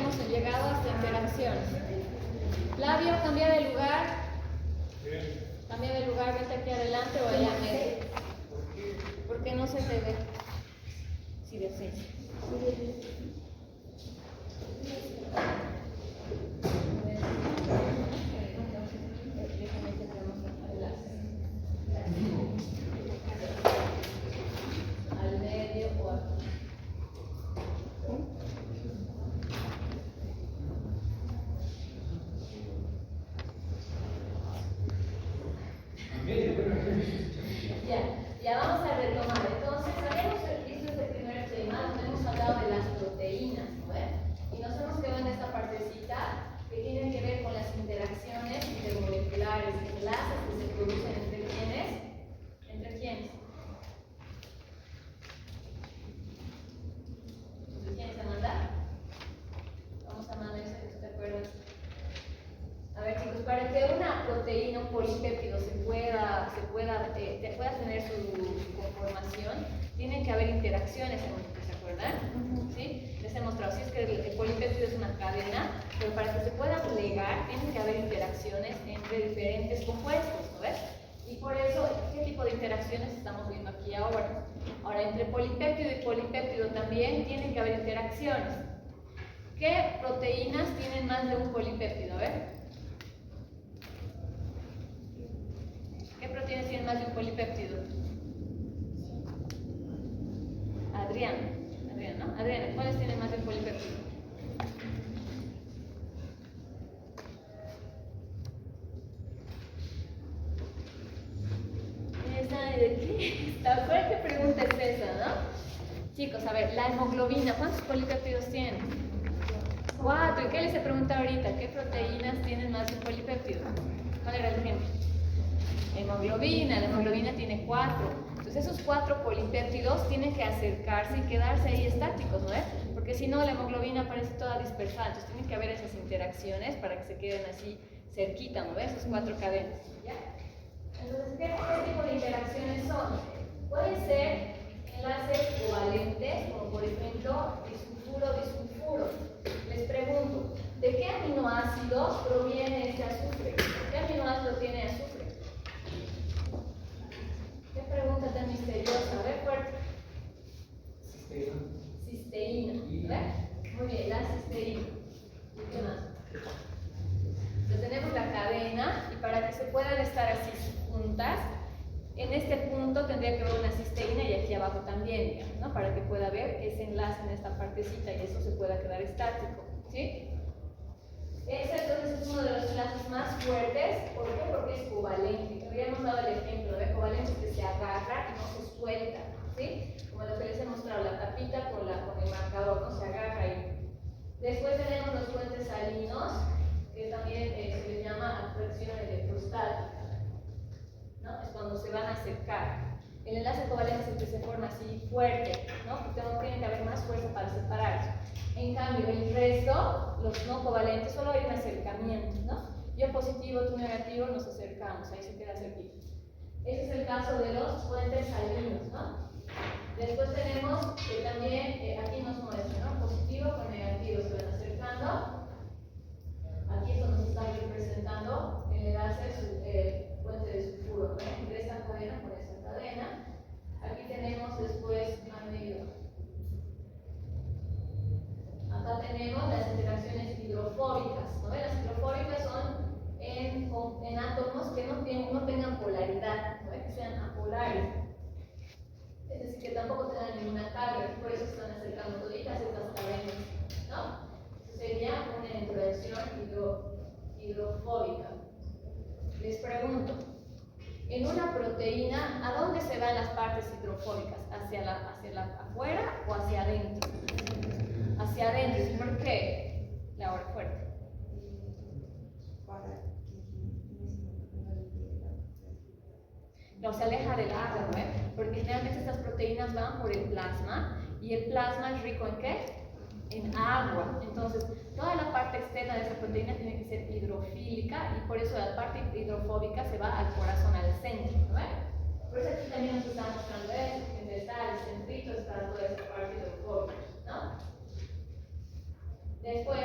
hemos llegado hasta interacciones. Flavio, cambia de lugar. Cambia de lugar, vete aquí adelante o allá en medio. ¿Por qué no se te ve? Sí, de sí. Al medio o aquí. Ya vamos a retomar. Entonces, habíamos visto este primer tema donde hemos hablado de las proteínas, ¿no? Y nos hemos quedado en esta partecita que tiene que ver con las interacciones intermoleculares, enlaces que se producen entre quiénes. ¿Entre quiénes? ¿Entre quiénes, Amanda? Vamos a Amanda, ¿te acuerdas? A ver, chicos, para que una proteína, un polipéptido pueda tener su conformación, tiene que haber interacciones, ¿se acuerdan? ¿Sí? Les he mostrado, si es que el polipéptido es una cadena, pero para que se pueda plegar, tiene que haber interacciones entre diferentes compuestos, ¿no ves? Y por eso, ¿qué tipo de interacciones estamos viendo aquí ahora? Ahora, entre polipéptido y polipéptido también tiene que haber interacciones. ¿Qué proteínas tienen más de un polipéptido? A ver. ¿Qué proteínas tienen más de un polipéptido? Adriana, ¿no? Adriana, ¿cuáles tienen más de un polipéptido? ¿De qué? ¿Qué pregunta es esa, no? Chicos, a ver, la hemoglobina, ¿cuántos polipéptidos tiene? 4. ¿Y qué les he preguntado ahorita? ¿Qué proteínas tienen más de un polipéptido? ¿Cuál era el ejemplo? Hemoglobina, la hemoglobina tiene 4. Entonces esos 4 polipéptidos tienen que acercarse y quedarse ahí estáticos, ¿no es? Porque si no la hemoglobina aparece toda dispersada, entonces tienen que haber esas interacciones para que se queden así cerquita, ¿no ves? Esas 4 cadenas, ¿ya? Entonces, ¿qué tipo de interacciones son? Pueden ser enlaces covalentes, como por ejemplo disulfuro-disulfuro. Les pregunto, ¿de qué aminoácidos proviene este azufre? ¿Qué aminoácido tiene azufre? ¿Qué pregunta tan misteriosa? A ver, fuerte. Cisteína. ¿Ves? Muy bien, la cisteína. ¿Y qué más? Entonces tenemos la cadena y para que se puedan estar así juntas, en este punto tendría que haber una cisteína y aquí abajo también, digamos, ¿no? Para que pueda haber ese enlace en esta partecita y eso se pueda quedar estático, ¿sí? Ese entonces es uno de los enlaces más fuertes. ¿Por qué? Porque es covalente. Habíamos dado el ejemplo de covalente que se agarra y no se suelta, ¿sí? Como lo que les he mostrado, la tapita con el marcador, no se agarra ahí. Después tenemos los puentes salinos, que también se les llama atracción electrostática, ¿no? Es cuando se van a acercar. El enlace covalente es el que se forma así fuerte, ¿no? Porque tiene que haber más fuerza para separarse. En cambio, el resto, los no covalentes, solo hay un acercamiento, ¿no? Yo positivo, tú negativo, nos acercamos, ahí se queda cerquita. Ese es el caso de los puentes salinos, ¿no? Después tenemos que también, aquí nos muestra, ¿no? Positivo con negativo se van acercando. Aquí esto nos está representando el enlace puente de sulfuro, ¿no? Entre esta cadena con esta cadena. Aquí tenemos después anhidro. Acá tenemos las interacciones hidrofóbicas, ¿no? Las hidrofóbicas son en átomos que no tengan polaridad, ¿no? Que sean apolares. Es decir, que tampoco tengan ninguna carga, por eso están acercando toditas estas cadenas, ¿no? Sería una interacción hidrofóbica. Les pregunto, en una proteína, ¿a dónde se van las partes hidrofóbicas? ¿Hacia la afuera o hacia adentro? Hacia adentro. ¿Por qué? La hora fuerte. No se aleja del agua, ¿no? Porque generalmente estas proteínas van por el plasma y el plasma es rico en ¿qué? En agua. Entonces, toda la parte externa de esa proteína tiene que ser hidrofílica y por eso la parte hidrofóbica se va al corazón, al centro, ¿no? Por eso aquí también nos está mostrando eso, que está el centrito, está toda esa parte hidrofóbica, ¿no? Después,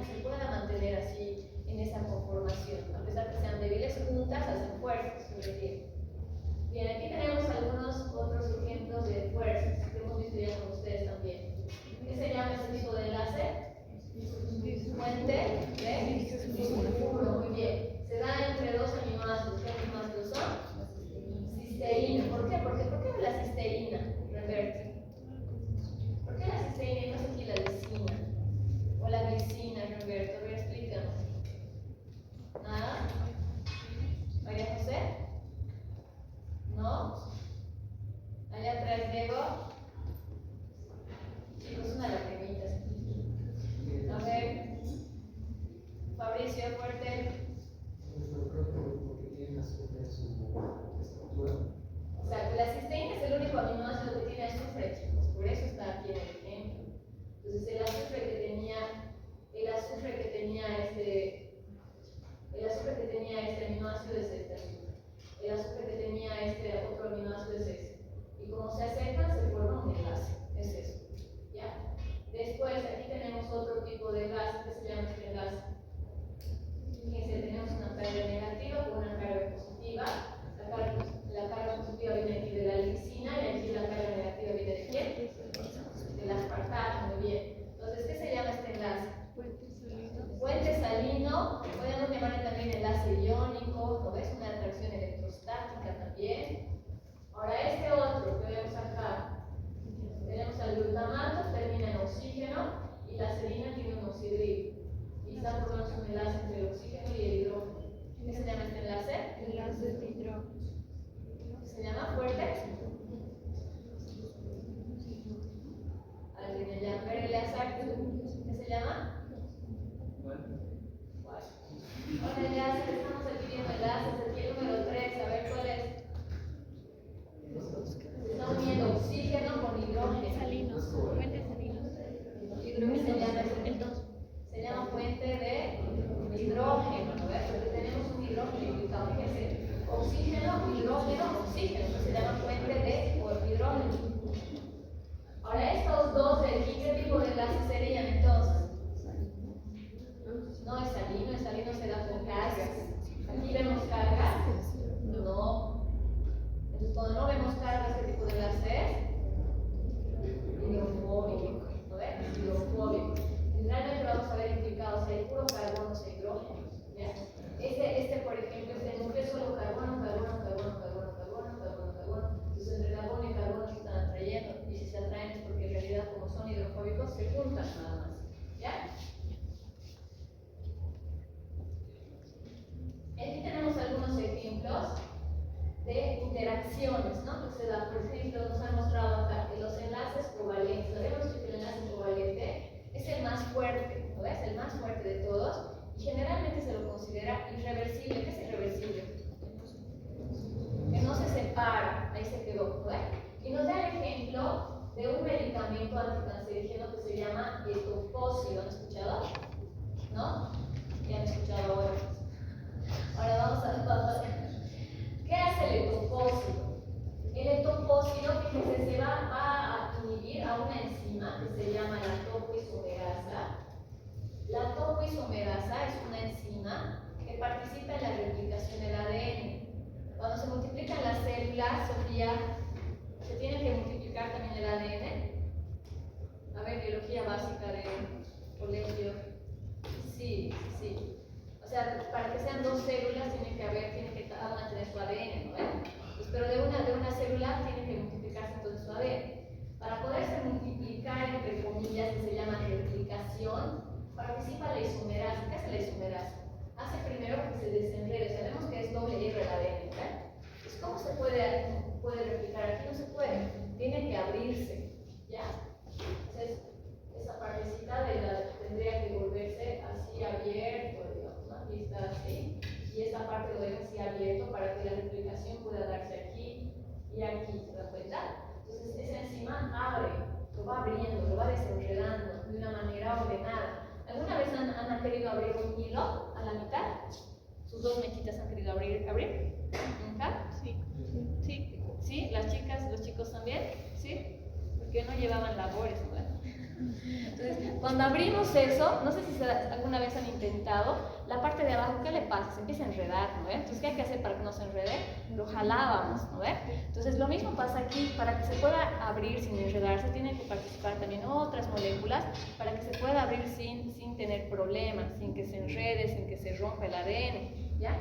que se pueda mantener así en esa conformación. A pesar que sean débiles, juntas hacen fuerzas sobre el hielo. Bien, aquí tenemos algunos otros ejemplos de fuerzas que hemos visto ya con ustedes también. ¿Qué se llama este tipo de enlace? Fuente de sulfuro. Muy bien. Se da entre dos aminoácidos. ¿Qué aminoácidos son? Cisteína. ¿Por qué? ¿Por qué la cisteína? Reverte. ¿Por qué la cisteína y no es aquí la glicina? O la glicina, Roberto. A ver, explícanos. ¿Nada? ¿María José? ¿No? Allá atrás, Diego. Chicos, una lagrimita. A ver. Fabricio, fuerte. O sea, la cisteína es el único aminoácido que tiene azufre, chicos. Por eso está aquí en el ejemplo. Entonces, el azufre que tenía este aminoácido es este azufre. El azufre que tenía este otro aminoácido es este. Y como se acercan, se forma un enlace. Es eso. ¿Ya? Después, aquí tenemos otro tipo de enlace que se llama este enlace. Fíjense, tenemos una carga negativa con una carga positiva. La carga positiva viene aquí de la glicina y aquí la carga negativa viene de quién? Del aspartato. Muy bien. Entonces, ¿qué se llama este enlace? Puente salino, podemos llamarle también enlace iónico, ¿no ves? Una atracción electrostática también. Ahora este otro que vemos acá, tenemos al glutamato, termina en oxígeno, y la serina tiene un oxidril. Y está formando un enlace entre el oxígeno y el hidrógeno. ¿Qué se llama este enlace? Enlace de hidrógeno. ¿Se llama fuerte? Alguien le llama, ¿qué se llama? Ahora ya estamos aquí viendo enlaces, aquí el número 3, a ver cuál es. Estamos viendo oxígeno con hidrógeno. Salinos, fuentes salinos. Se llama fuente de hidrógeno, ¿no ves? Porque tenemos un hidrógeno implicado, fíjense. Oxígeno, hidrógeno, oxígeno. Se llama fuente de hidrógeno. Ahora estos dos de aquí, ¿qué tipo de enlaces serían entonces? No, es salino se da con cargas. Aquí vemos cargas. No. Entonces, cuando no vemos cargas, ¿qué tipo de enlace es? Hidrofóbico. ¿No ves? Hidrofóbico. Generalmente vamos a ver implicados si hay puro carbono o hidrógeno. ¿Ya? Este, por ejemplo, este núcleo es solo carbono. Entonces, entre carbono y carbono se están atrayendo. Y si se atraen es porque en realidad, como son hidrofóbicos, se juntan nada más. ¿Ya? Aquí tenemos algunos ejemplos de interacciones, ¿no? Que se da, por ejemplo, nos han mostrado acá que los enlaces covalentes. Sabemos que el enlace covalente es el más fuerte, ¿no ves? El más fuerte de todos y generalmente se lo considera irreversible. ¿Qué es irreversible? Que no se separa, ahí se quedó, ¿no ves? Y nos da el ejemplo de un medicamento anticancerígeno que se llama etoposide. ¿Lo han escuchado? ¿No? ¿Ya han escuchado ahora? Ahora vamos a ver. ¿Qué hace el etopósido? El etopósido, fíjense, se va a inhibir a una enzima que se llama la topoisomerasa. La topoisomerasa es una enzima que participa en la replicación del ADN. Cuando se multiplican las células, Sofía, se tiene que multiplicar también el ADN. A ver, biología básica de colegio. Sí. O sea, para que sean dos células tiene que cada una tener su ADN, ¿no? Pero de una célula tiene que multiplicarse entonces su ADN. Para poderse multiplicar, entre comillas, que se llama replicación, participa la isomerasa. ¿Qué hace la isomerasa? Hace primero que se desenrede. Sabemos que es doble R el ADN, ¿verdad? Entonces, ¿cómo se puede replicar? Aquí no se puede. Tiene que abrirse, ¿ya? Entonces, esa partecita tendría que volverse así abierto, digamos, ¿no? Aquí está así, y esta parte lo deja así abierto para que la replicación pueda darse aquí y aquí, ¿se da cuenta? Entonces esa enzima abre, lo va abriendo, lo va desenredando de una manera ordenada. ¿Alguna vez han querido abrir un hilo a la mitad? ¿Sus dos mechitas han querido abrir? ¿Nunca? Sí, las chicas, los chicos también, ¿sí? Porque no llevaban labores, ¿no? Entonces Entonces, cuando abrimos eso, no sé si alguna vez han intentado, la parte de abajo, ¿qué le pasa? Se empieza a enredar, ¿no ve? Entonces, ¿qué hay que hacer para que no se enrede? Lo jalábamos, ¿no ve? Entonces, lo mismo pasa aquí, para que se pueda abrir sin enredarse, tienen que participar también otras moléculas para que se pueda abrir sin tener problemas, sin que se enrede, sin que se rompa el ADN, ¿ya?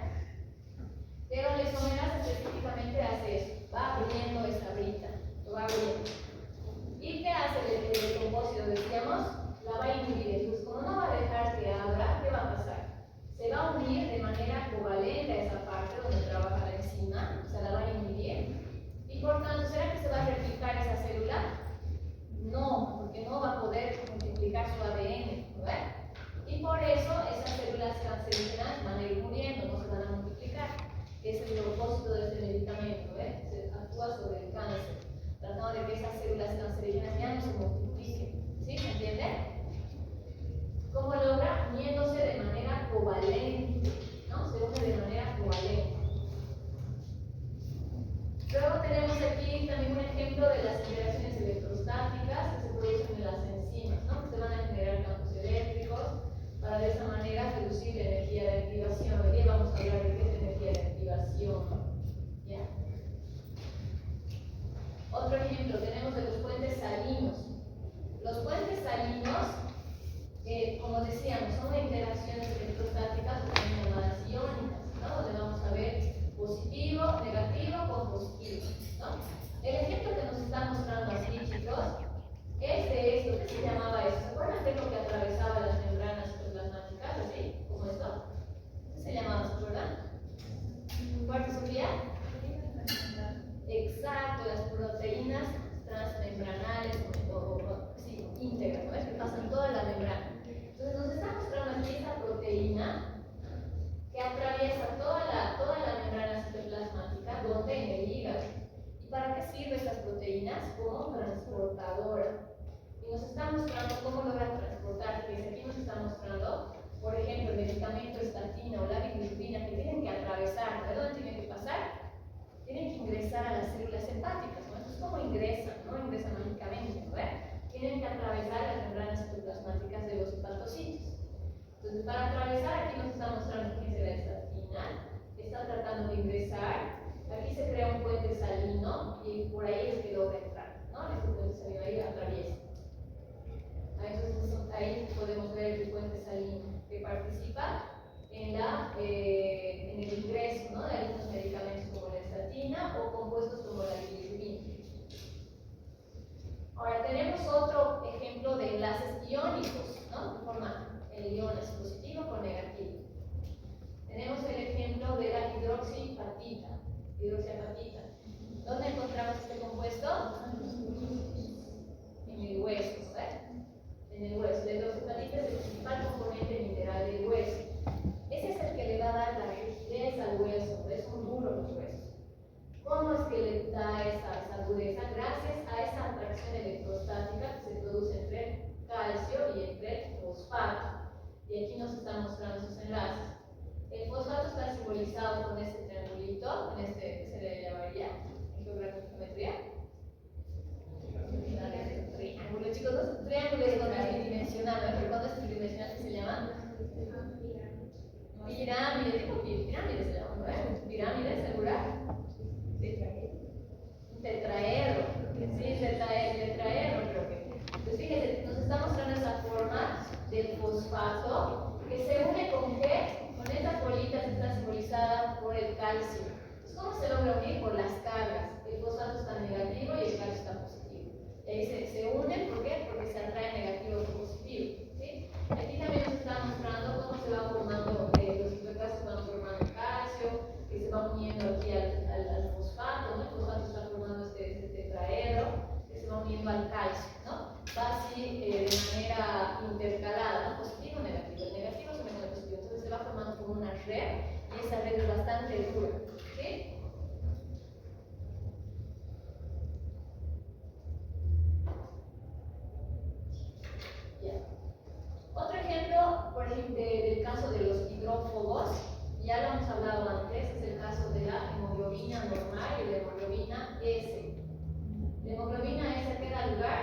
Pero la isomerasa específicamente hace eso, va abriendo esa brita, lo va abriendo. ¿Y qué hace el compósito? Decíamos, la va a inhibir. Entonces, como no va a dejar que abra, ¿qué va a pasar? Se va a unir de manera covalente a esa parte donde trabaja la enzima, o sea, la va a inhibir. Y por tanto, ¿será que se va a replicar esa célula? No, porque no va a poder multiplicar su ADN, ¿no ve? Y por eso esas células cancerígenas van a ir muriendo, no se van a multiplicar. Ese es el propósito de este medicamento, ¿ve? Se actúa sobre el cáncer, tratando de que esas células cancerígenas ya no se multipliquen. ¿Sí? ¿Se entiende? ¿Cómo logra? Uniéndose de manera covalente, ¿no? Se une de manera covalente. Luego tenemos aquí también un ejemplo de las interacciones electrostáticas que se producen en las enzimas, ¿no? Se van a generar campos eléctricos para de esa manera reducir la energía de activación. Hoy día vamos a hablar de qué es energía de activación. ¿Ya? Otro ejemplo tenemos de los puentes salinos. Los puentes salinos, como decíamos, son interacciones electrostáticas también llamadas iónicas, ¿no? Donde vamos a ver positivo, negativo con positivo, ¿no? El ejemplo que nos está mostrando aquí, chicos, es de esto. ¿Qué se llamaba eso? ¿Se acuerdan de lo que atravesaba las membranas plasmáticas, así? ¿Como esto? ¿Qué se llamaba? ¿Se acuerdan? ¿Fuerte, Sofía? Exacto, las proteínas transmembranales sí, íntegras, ¿no? Es que pasan toda la membrana. Entonces nos está mostrando aquí esta proteína que atraviesa toda la membrana citoplasmática, donde en el hígado. ¿Y para qué sirven estas proteínas? Como transportadora. Y nos está mostrando cómo logra transportar. Fíjense, aquí nos está mostrando, por ejemplo, el medicamento estatina o la bilirrubina que tienen que atravesar. ¿De dónde tienen que pasar? Tienen que ingresar a las células hepáticas, ¿no? Entonces, ¿cómo ingresan? No ingresan mágicamente, ¿no? Tienen que atravesar las membranas citoplasmáticas de los hepatocitos. Entonces, para atravesar, aquí nos está mostrando que es la estatina, está tratando de ingresar. Aquí se crea un puente salino y por ahí es que logra entrar, ¿no? Este puente salino ahí atraviesa. Entonces, ahí podemos ver el puente salino que participa en el ingreso, ¿no? De algunos medicamentos como la estatina o compuestos como la bilirrubina. Ahora tenemos otro ejemplo de enlaces iónicos, ¿no? Que forman el ion es positivo con negativo. Tenemos el ejemplo de la hidroxiapatita. ¿Dónde encontramos este compuesto? En el hueso, ¿verdad? En el hueso. La hidroxiapatita es el principal componente mineral del hueso. Ese es el que le va a dar la rigidez al hueso, por eso son duros los huesos. ¿Cómo es que le da esa dureza? Gracias a esa atracción electrostática que se produce entre el calcio y entre el fosfato. Y aquí nos están mostrando sus enlaces. El fosfato está simbolizado con este triangulito, con este que se le llamaría en geometría. Triángulo, chicos, no, triángulo es cuando es bidimensional, ¿no? Pero cuando es tridimensional, ¿qué se llama? Pirámide, tipo pirámide se llama, ¿no? Pirámide, ¿segura? Tetraedro, sí, tetraedro creo que. Entonces fíjense, nos está mostrando esa forma del fosfato que se une con qué? Con estas bolitas que están simbolizadas por el calcio. Entonces, ¿cómo se logra unir? Por las cargas. El fosfato está negativo y el calcio está positivo. Y ahí se unen, ¿por qué? Porque se atrae negativo con positivo. ¿Sí? Aquí también nos está mostrando cómo se va formando los hidrocarburos, se van formando calcio, que se va uniendo aquí al fosfato, ¿no? El fosfato está formando este tetraedro, que se va uniendo al calcio, ¿no? Va así de manera intercalada, ¿no? Positivo, negativo. El negativo se une con el positivo, entonces se va formando como una red, y esa red es bastante dura, ¿sí? Otro ejemplo, por ejemplo, del caso de los hidrófobos, ya lo hemos hablado antes, es el caso de la hemoglobina normal y la hemoglobina S. La hemoglobina S, ¿a qué da lugar?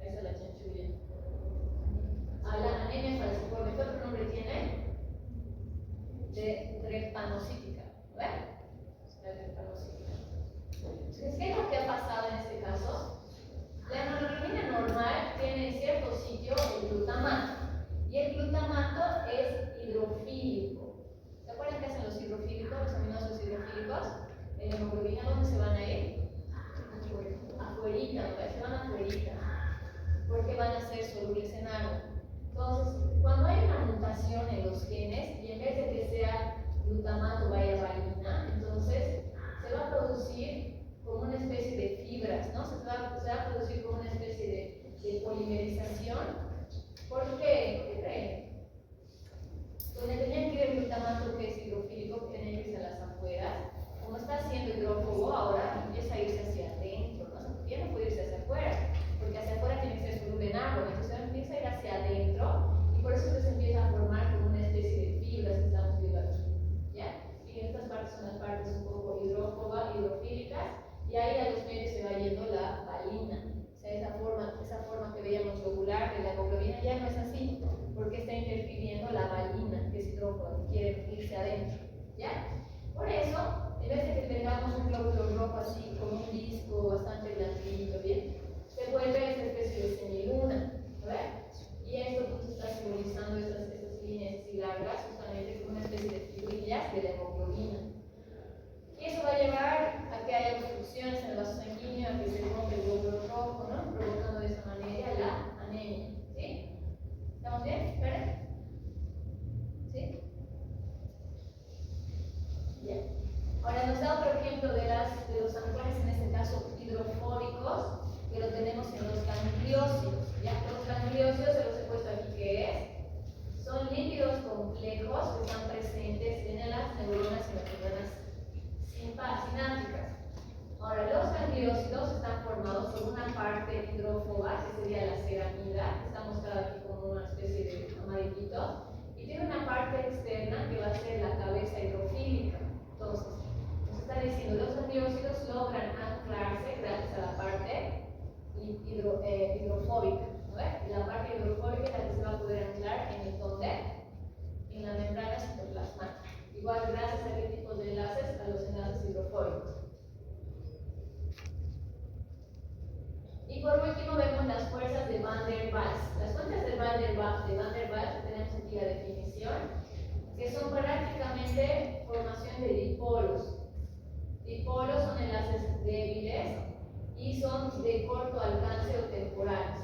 Ahí está la chanchulla. a ser solubles en agua. Entonces, cuando hay una mutación en los genes, y en vez de que sea glutamato vaya a valina, entonces se va a producir como una especie de fibras, ¿no? Se va a producir como una especie de polimerización. ¿Por qué? ¿Por qué creen? Donde tenían que ir el glutamato, que es hidrofílico, que tenía que irse a las afueras, como está haciendo hidrófobo, ahora empieza a irse hacia adentro, ¿no? Porque ya no puede irse hacia afuera, porque hacia afuera tiene que ser soluble en agua, entonces empieza a ir hacia adentro, y por eso se empieza a formar como una especie de fibras que estamos viendo aquí, ¿ya? Y estas partes son las partes un poco hidrófobas, hidrofílicas, y ahí a los medios se va yendo la valina. O sea, esa forma que veíamos globular de la hemoglobina ya no es así, porque está interfiriendo la valina, que es hidrófoba, que quiere irse adentro, ¿ya? Por eso, en vez de que tengamos un glóbulo rojo así, como un disco bastante blandito, ¿bien? Se vuelve esa especie de semiluna, ¿ves? Y esto pues está simbolizando estas líneas así largas, justamente como una especie de fibrillas de la hemoglobina. Y eso va a llevar a que haya obstrucciones en el vaso sanguíneo, a que se rompa el glóbulo rojo, ¿no? Provocando de esa manera la anemia, ¿sí? ¿Estamos bien? ¿Esperen? ¿Sí? Bien. Ahora nos da otro ejemplo de los anclajes, en este caso hidrofóbicos, que lo tenemos en los gangliósidos. ¿Ya? Los gangliósidos se los he puesto aquí que es. Son lípidos complejos que están presentes en las neuronas y las neuronas sinápticas. Ahora, los gangliósidos están formados por una parte hidrófoba, que sería la ceramida, que está mostrada aquí como una especie de amarillito, y tiene una parte externa que va a ser la cabeza hidrofílica. Entonces, nos está diciendo, los gangliósidos logran anclarse gracias a la parte hidrofóbica, ¿no ves? Y la parte hidrofóbica es la que se va a poder anclar en el donde, en la membrana citoplasmática. Igual gracias a qué tipo de enlaces, a los enlaces hidrofóbicos. Y por último vemos las fuerzas de Van der Waals. Las fuerzas de Van der Waals, tenemos aquí la definición, que son prácticamente formación de dipolos. Dipolos son enlaces débiles y son de corto alcance o temporales,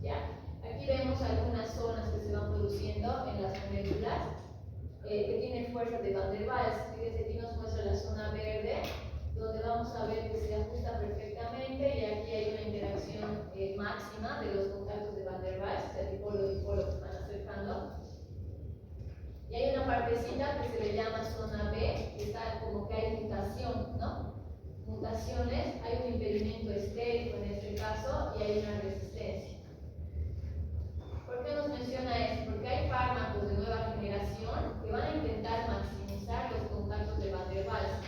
¿ya? Aquí vemos algunas zonas que se van produciendo en las moléculas que tienen fuerzas de Van der Waals. Fíjense, aquí nos muestra la zona verde, donde vamos a ver que se ajusta perfectamente, y aquí hay una interacción máxima de los contactos de Van der Waals, o sea, dipolo-dipolo que están acercando. Y hay una partecita que se le llama zona B, que está como que hay mutación, ¿no? Mutaciones, hay un impedimento estérico en este caso, y hay una resistencia. ¿Por qué nos menciona esto? Porque hay fármacos de nueva generación que van a intentar maximizar los contactos de Van der Waals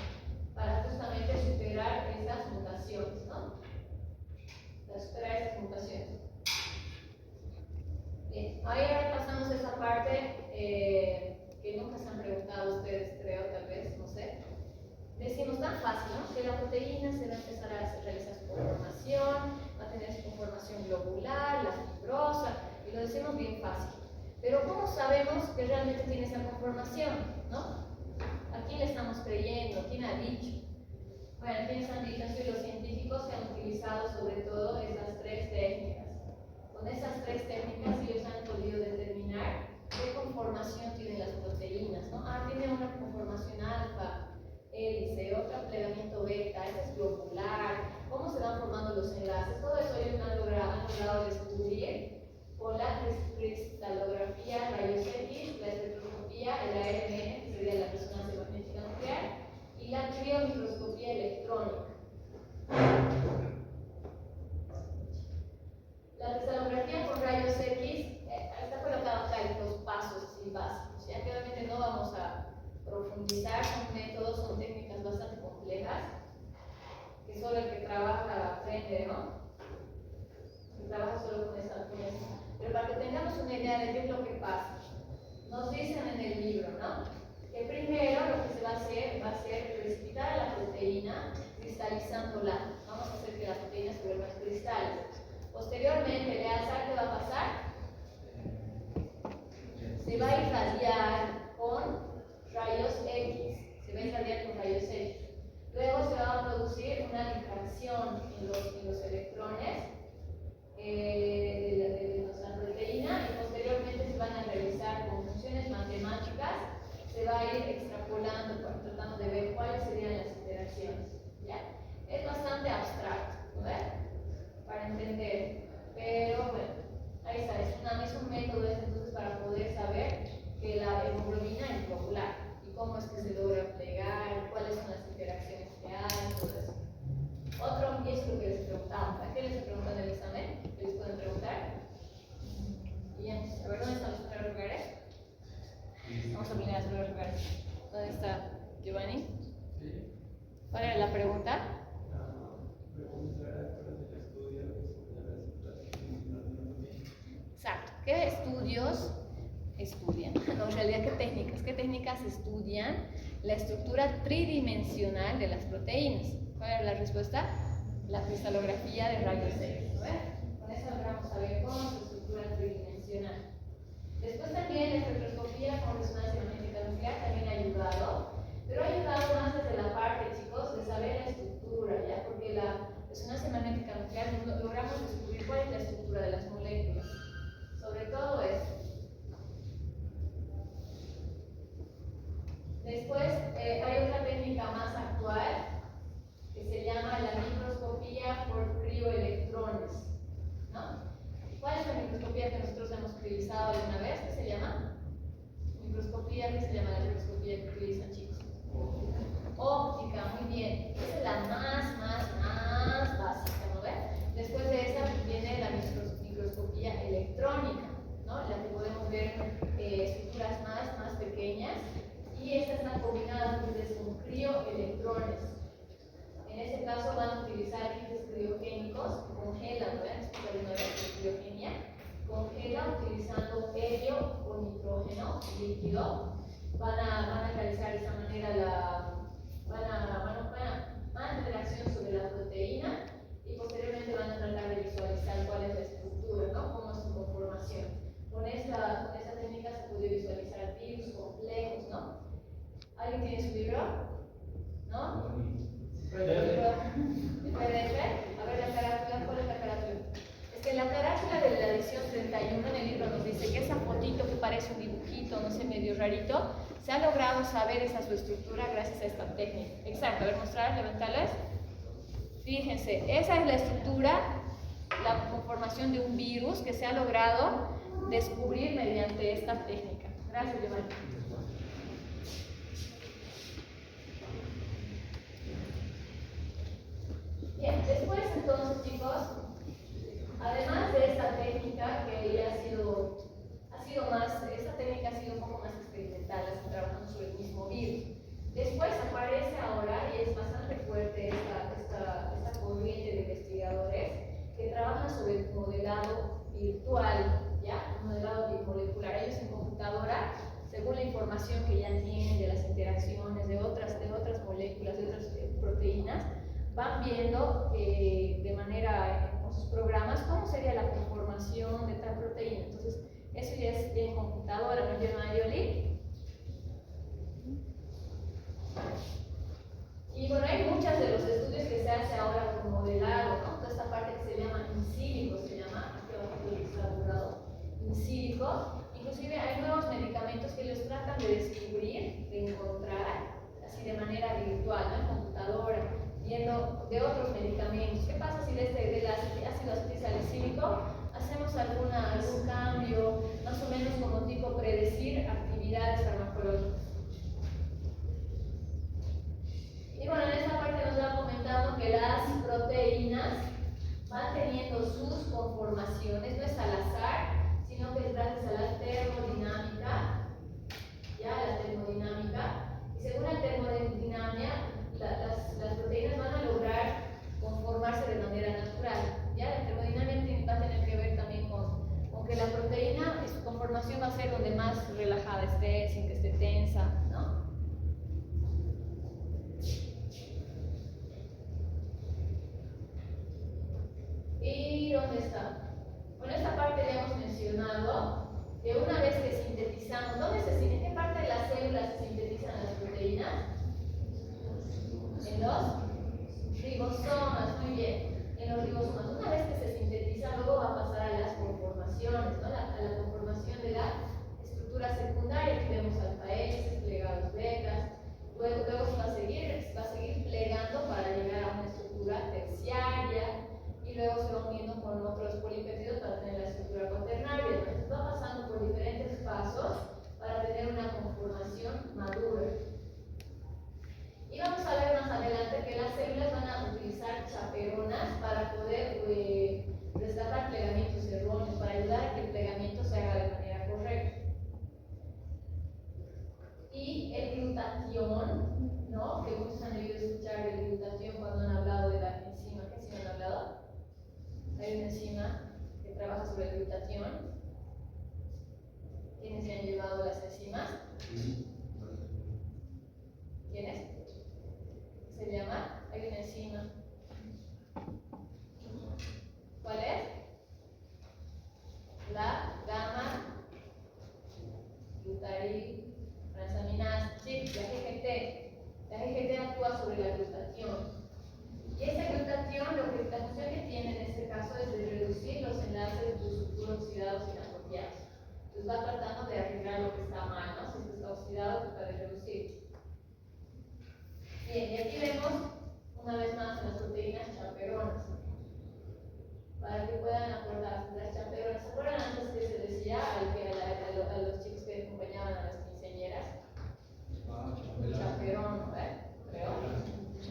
para justamente superar estas mutaciones, ¿no? Para superar estas mutaciones. Bien, ahora pasamos a esa parte que nunca se han preguntado ustedes, creo, tal vez, no sé. Decimos tan fácil, ¿no? Que la proteína se va a empezar a realizar su conformación, va a tener su conformación globular, la fibrosa, y lo decimos bien fácil. Pero ¿cómo sabemos que realmente tiene esa conformación? ¿No? ¿A quién le estamos creyendo? ¿Quién ha dicho? Bueno, ¿quiénes han dicho? Han sido los científicos que han utilizado sobre todo esas tres técnicas. Con esas tres técnicas ellos han podido determinar qué conformación tienen las proteínas, ¿no? Ah, tiene una conformación alfa, hélice, otra plegamiento beta, esta es globular, cómo se van formando los enlaces. Todo eso ellos han logrado descubrir con la cristalografía, rayos X, la espectroscopía, el ARN, que sería la resonancia magnética nuclear, y la criomicroscopía electrónica. La cristalografía con rayos X está colocada acá en los pasos así básicos. Ya que obviamente no vamos a profundizar, son métodos, son técnicas bastante complejas, que solo el que trabaja aprende, ¿no? El que trabaja solo con esa. Pero para que tengamos una idea de qué es lo que pasa, nos dicen en el libro, ¿no? Que primero lo que se va a hacer precipitar a la proteína cristalizándola. Vamos a hacer que la proteína se vuelva cristales. Posteriormente, ¿sabe qué va a pasar? Se va a irradiar con rayos X. Se va a irradiar con rayos X. Luego se va a producir una difracción en los electrones de los Bien, a ver, ¿dónde están los primeros lugares? Vamos a poner los primeros lugares. ¿Dónde está Giovanni? ¿Cuál era la pregunta? Exacto. ¿Qué estudios estudian? No, en realidad, ¿qué técnicas? ¿Qué técnicas estudian la estructura tridimensional de las proteínas? ¿Cuál era la respuesta? La cristalografía de rayos X. Con eso logramos saber cómo es la estructura tridimensional. Después también la espectroscopía con resonancia magnética nuclear también ha ayudado, pero ha ayudado más desde la parte, chicos, de saber la estructura, ¿ya? Porque la resonancia magnética nuclear logramos descubrir cuál es la estructura de las moléculas. Sobre todo eso. Después hay otra técnica más actual que se llama la microscopía por crioelectrones, ¿no? ¿Cuál es la microscopía que nosotros hemos utilizado alguna vez? ¿Qué se llama? Microscopía, ¿qué se llama la microscopía que utilizan, chicos? Óptica, muy bien. Esa es la más básica, ¿no ves? Después de esa viene la microscopía electrónica, ¿no? La que podemos ver estructuras más pequeñas, y esta está combinada entonces con crioelectrones. En este caso van a utilizar agentes criogénicos que congelan, ¿no? Explicar una vez la criogenia. Congelan utilizando helio o nitrógeno líquido. Van a realizar de esta manera van a tener acción sobre la proteína y posteriormente van a tratar de visualizar cuál es la estructura, ¿no? Cómo es su conformación. Con esta técnica se puede visualizar virus complejos, ¿no? ¿Alguien tiene su libro? ¿No? ¿PDF? A ver, la carátula, ¿cuál es la carátula? Es que la carátula de la edición 31 en el libro nos dice que esa fotito que parece un dibujito, no sé, medio rarito, se ha logrado saber esa su estructura gracias a esta técnica. Exacto, a ver, mostrar, levantarlas. Fíjense, esa es la estructura, la conformación de un virus que se ha logrado descubrir mediante esta técnica. Gracias, Giovanni. Bien, después entonces, chicos, además de esta técnica que ya ha sido más, esta técnica ha sido un poco más experimental, están trabajando sobre el mismo virus. Después aparece ahora, y es bastante fuerte esta corriente de investigadores que trabajan sobre el modelado virtual, ¿ya? El modelado bimolecular. Ellos en computadora, según la información que ya tienen de las interacciones de otras moléculas, de otras proteínas, van viendo de manera, con sus programas, cómo sería la conformación de tal proteína. Entonces, eso ya es en computadora, ¿no, Yoli? Y bueno, hay muchos de los estudios que se hace ahora con modelado, ¿no? Toda esta parte que se llama in silico, se llama, aquí abajo está burlado, in silico. Inclusive hay nuevos medicamentos que ellos tratan de descubrir, de encontrar, así de manera virtual, ¿no? En computadora, viendo de otros medicamentos. ¿Qué pasa si del ácido acetilsalicílico hacemos algún cambio, más o menos como tipo predecir actividades farmacológicas? Y bueno, en esta parte nos va comentando que las proteínas van teniendo sus conformaciones, no es al azar, sino que es gracias a la termodinámica, y según la termodinámica, las proteínas van a lograr conformarse de manera natural, la termodinámica va a tener que ver también con que la proteína, su conformación va a ser donde más relajada esté, sin que esté tensa, ¿no? ¿Y dónde está? Bueno, esta parte ya hemos mencionado que una vez que sintetizamos, ¿en qué parte de las células se sintetizan las proteínas? En los ribosomas, muy bien. En los ribosomas, una vez que se sintetiza, luego va a pasar a las conformaciones, ¿no? A la conformación de la estructura secundaria. Aquí vemos alfa S, plegados betas. Luego se va a seguir plegando para llegar a una estructura terciaria. Y luego se va uniendo con otros polipéptidos para tener la estructura cuaternaria. Entonces va pasando por diferentes pasos para tener una conformación madura. Y vamos a ver más adelante que las células van a utilizar chaperonas para poder rescatar plegamientos erróneos, para ayudar a que el enzimas. ¿Tienes? Se llama, hay una enzima. ¿Cuál es? La gamma glutariltransaminasa, sí, la GGT. La GGT actúa sobre la glutatión. Y esa glutatión, la función que tiene en este caso es de reducir los enlaces de sulfuro oxidados inapropiados. Entonces va tratando de arreglar lo que está mal, ¿no? Si esto está oxidado, trata de reducir. Bien, y aquí vemos una vez más en las proteínas chaperonas. Para que puedan acordarse, las chaperonas. ¿Se acuerdan antes que se decía a los chicos que acompañaban a las quinceañeras? Chaperón, ¿no? Creo.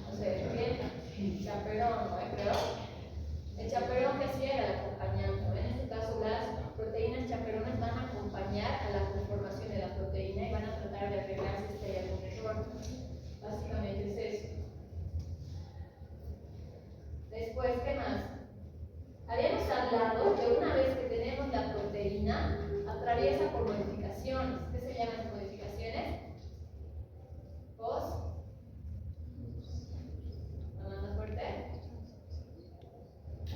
No sé, bien. Chaperón, ¿no? Creo. El chaperón que hacía era el acompañante, ¿no? En este caso, las proteínas chaperonas van a acompañar a la conformación de la proteína y van a tratar de arreglar si hay algún error. Básicamente es eso. Después, ¿qué más? Habíamos hablado que una vez que tenemos la proteína, atraviesa por modificaciones. ¿Qué se llaman modificaciones? ¿Hablando fuerte?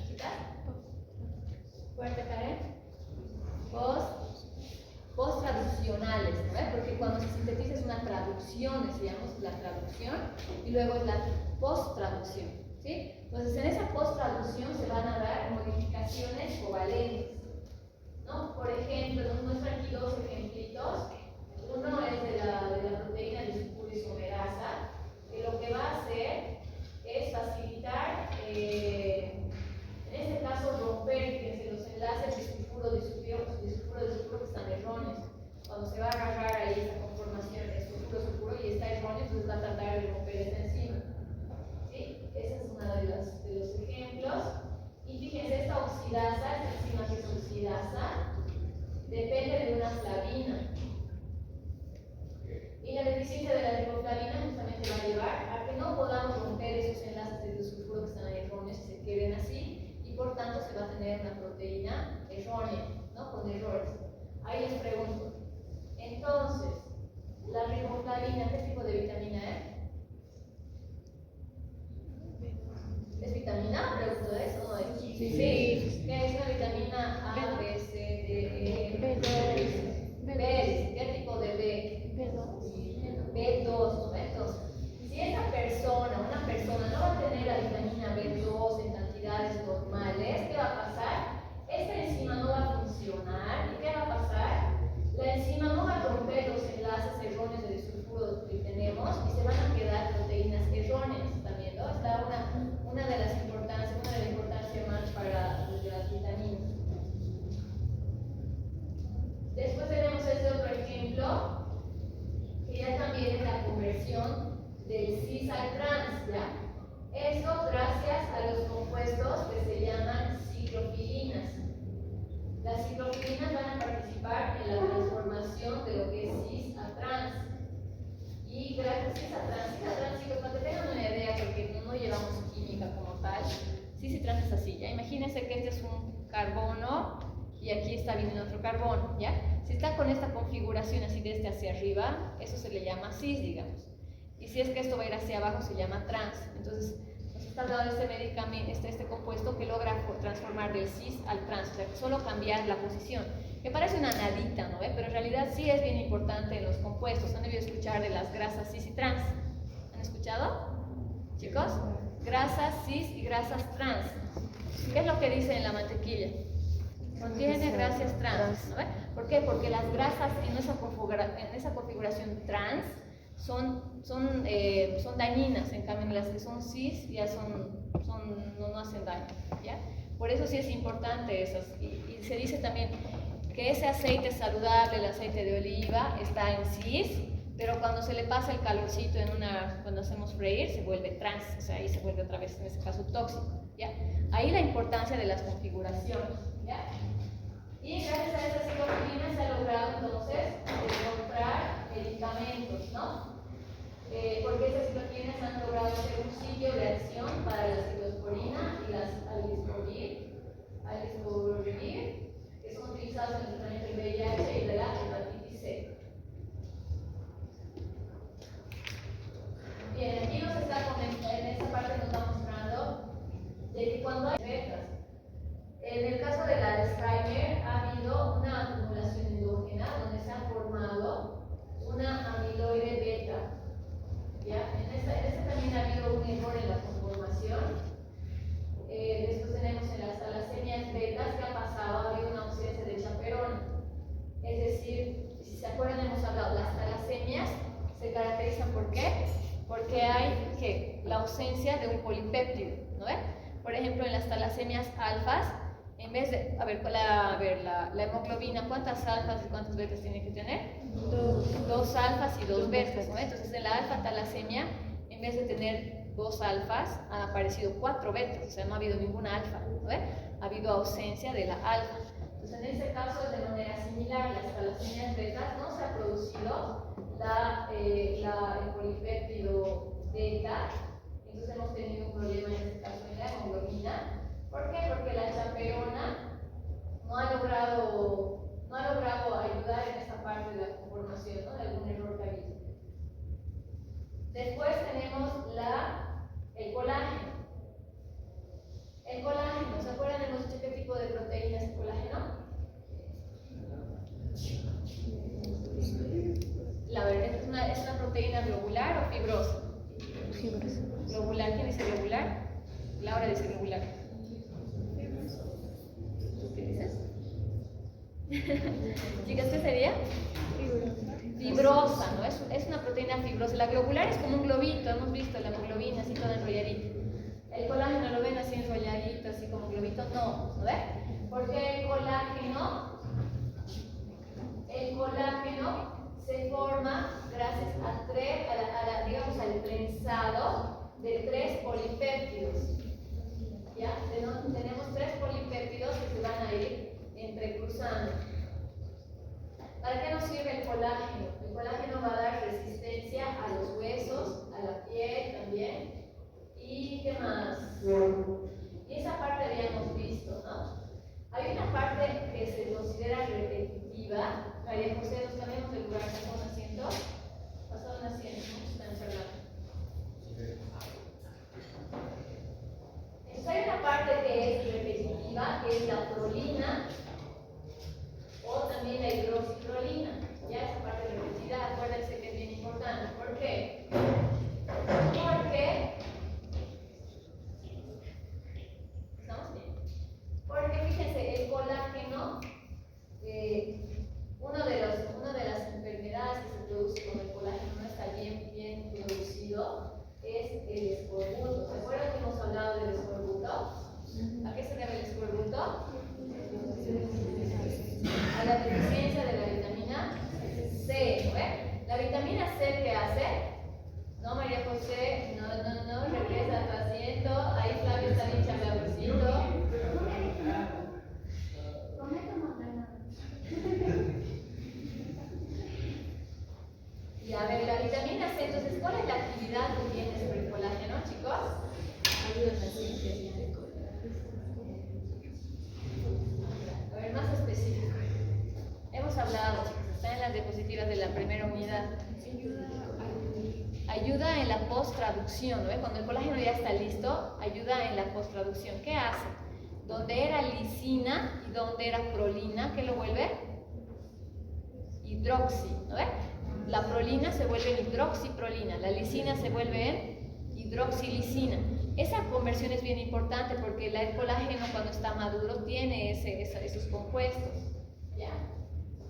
¿Chicas? ¿Fuerte, Karen? Post-traduccionales, ¿no? Porque cuando se sintetiza es una traducción, decíamos, la traducción, y luego es la post-traducción, ¿sí? Entonces, en esa post-traducción se van a dar modificaciones covalentes, ¿no? Por ejemplo, nos muestran aquí dos ejemplitos. Uno es de la proteína de sulfuro isomerasa, que lo que va a hacer es facilitar, en este caso, romper fíjense, los enlaces de sulfuro que están erróneos. Cuando se va a agarrar ahí esa conformación de sulfuro y está erróneo, entonces va a tratar de romper esta enzima. ¿Sí? Ese es uno de los ejemplos. Y fíjense, esta enzima que es oxidasa, depende de una flavina. Y la deficiencia de la riboflavina justamente va a llevar a que no podamos romper esos enlaces de sulfuro que están erróneos y se queden así, y por tanto se va a tener una proteína errónea, ¿no? Con errores. Ahí les pregunto, entonces, la riboflavina, ¿qué tipo de vitamina es? ¿Es vitamina? ¿Pregunto de eso? ¿No es? Sí. ¿Qué es una vitamina A, B, C, D, E? B. ¿Qué tipo de B? B2, ¿no? Entonces, si una persona no va a tener la vitamina B2 en cantidades normales, ¿qué va a pasar? Esta enzima no va a funcionar. ¿Y qué va a pasar? La enzima no va a romper los enlaces erróneos de sulfuro que tenemos y se van a quedar proteínas erróneas también, ¿no? Está una de las importancias más para las vitaminas. Después tenemos este otro ejemplo, que ya también es la conversión del cis al trans, ¿ya? Eso gracias a los compuestos que se llaman ciclofilinas. Las ciclofilinas van a participar en la transformación de lo que es cis a trans. Y gracias a cis a trans, chicos, para que tengan una idea, porque no llevamos química como tal, cis y trans es así, ¿ya? Imagínense que este es un carbono y aquí está viniendo otro carbono, ¿ya? Si está con esta configuración así de este hacia arriba, eso se le llama cis, digamos. Y si es que esto va a ir hacia abajo, se llama trans. Entonces, nos está dando este medicamento, este compuesto que logra transformar del cis al trans, o sea, solo cambiar la posición. Que parece una nadita, ¿no? Pero en realidad sí es bien importante en los compuestos. ¿Han debido escuchar de las grasas cis y trans? ¿Han escuchado? ¿Chicos? Grasas cis y grasas trans. ¿Qué es lo que dice en la mantequilla? Contiene grasas trans, ¿no? ¿Por qué? Porque las grasas en esa configuración trans son dañinas, en cambio las que son cis ya no hacen daño, ¿ya? Por eso sí es importante esas. Y se dice también que ese aceite saludable, el aceite de oliva, está en cis, pero cuando se le pasa el calorcito cuando hacemos freír, se vuelve trans, o sea, ahí se vuelve otra vez, en ese caso, tóxico, ¿ya? Ahí la importancia de las configuraciones, ¿ya? Y gracias a estas ciclofilinas se ha logrado entonces encontrar medicamentos, ¿no? Porque esas ciclofilinas han logrado ser un sitio de acción para la ciclosporina y las algisboril, que son utilizados en el tratamiento del VIH y de la hepatitis C. ausencia de un polipéptido, ¿no ve? Por ejemplo, en las talasemias alfas, en vez de, la hemoglobina, ¿cuántas alfas y cuántas betas tiene que tener? Dos alfas y dos betas, ¿no? Entonces, en la alfa talasemia, en vez de tener 2 alfas, han aparecido 4 betas, o sea, no ha habido ninguna alfa, ¿no ve? Ha habido ausencia de la alfa. Entonces, en este caso, de manera similar, las talasemias betas no se ha producido el polipéptido beta. Entonces hemos tenido un problema en este caso en la hemoglobina. ¿Por qué? Porque la chaperona no ha logrado ayudar en esta parte de la conformación, ¿no? De algún error que ha habido. Después tenemos el colágeno. El colágeno, ¿se acuerdan? Hemos dicho qué tipo de proteína es el colágeno. La verdad es una proteína globular o fibrosa. Fibrosa. Globular, ¿quién dice globular? Laura dice globular. ¿Qué dices? Chicas, ¿qué sería? Fibrosa, ¿no? Es una proteína fibrosa. La globular es como un globito, hemos visto la hemoglobina así toda enrolladita. El colágeno lo ven así enrolladito, así como globito, no, ¿no ve? Porque el colágeno se forma gracias digamos, al trenzado de 3 polipéptidos. ¿Ya? Tenemos 3 polipéptidos que se van a ir entrecruzando. ¿Para qué nos sirve el colágeno? El colágeno va a dar resistencia a los huesos, a la piel también. ¿Y qué más? Y esa parte habíamos visto, ¿no? Hay una parte que se considera repetitiva. María José, nos cambiamos de lugar, pasó un asiento. Pasó un asiento, están observando. Entonces hay una parte que es repetitiva, que es la prolina, o también la hidroxiprolina. Ya esa parte repetida, acuérdense que es bien importante. ¿Por qué? Porque fíjense, el colágeno, una de las enfermedades que se produce cuando el colágeno no está bien producido es el escorbuto. ¿Se acuerdan que hemos hablado del escorbuto? ¿A qué se debe el escorbuto? A la deficiencia de la vitamina C, ¿no? La vitamina C, ¿qué hace? No, María José, no, regresa a tu asiento. Ahí Flavio está bien chapeadorcito. Y a ver, la vitamina C, entonces, ¿cuál es la actividad que tiene sobre el colágeno, chicos? Ayuda en la síntesis de colágeno. A ver, más específico. Hemos hablado, chicos, está en las diapositivas de la primera unidad. Ayuda en la posttraducción, ¿no? Cuando el colágeno ya está listo, ayuda en la posttraducción. ¿Qué hace? Donde era lisina y donde era prolina, ¿qué lo vuelve? Hidroxi, ¿no ve? La prolina se vuelve en hidroxiprolina, la lisina se vuelve en hidroxilisina. Esa conversión es bien importante porque el colágeno cuando está maduro tiene esos compuestos, ¿ya?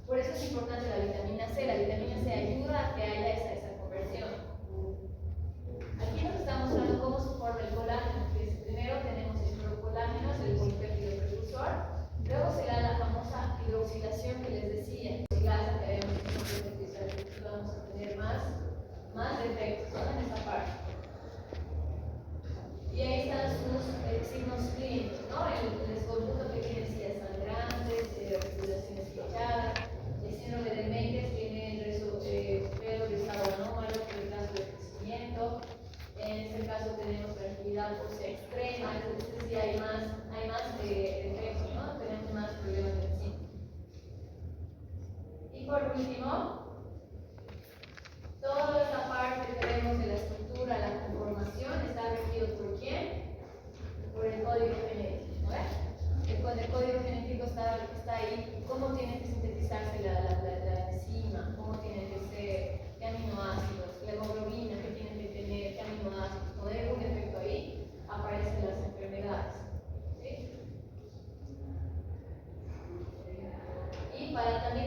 Por eso es importante la vitamina C. La vitamina C ayuda a que haya esa conversión. Aquí nos está mostrando cómo se forma el colágeno. Primero tenemos el procolágeno, es el polipéptido precursor. Luego se da la famosa hidroxilación que les decía. Hidroxilasa que habíamos visto, vamos a tener más defectos, ¿no? En esta parte. Y ahí están sus signos clínicos, ¿no? El escorbuto que tiene encías sangrantes, respiraciones flechadas. El síndrome de Menkes tiene pelo de estado anómalo, retraso de crecimiento. En este caso tenemos fragilidad ósea extrema, entonces sí hay más defectos, ¿no? Tenemos más problemas en sí. Y por último, toda esta parte que vemos de la estructura, la conformación, está regido por quién? Por el código genético, ¿no ves? El código genético está ahí. ¿Cómo tiene que sintetizarse la enzima? ¿Cómo tiene que ser? ¿Qué aminoácidos? La hemoglobina, ¿qué tiene que tener? ¿Qué aminoácidos? Cuando hay algún efecto ahí, aparecen las enfermedades. ¿Sí? Y para también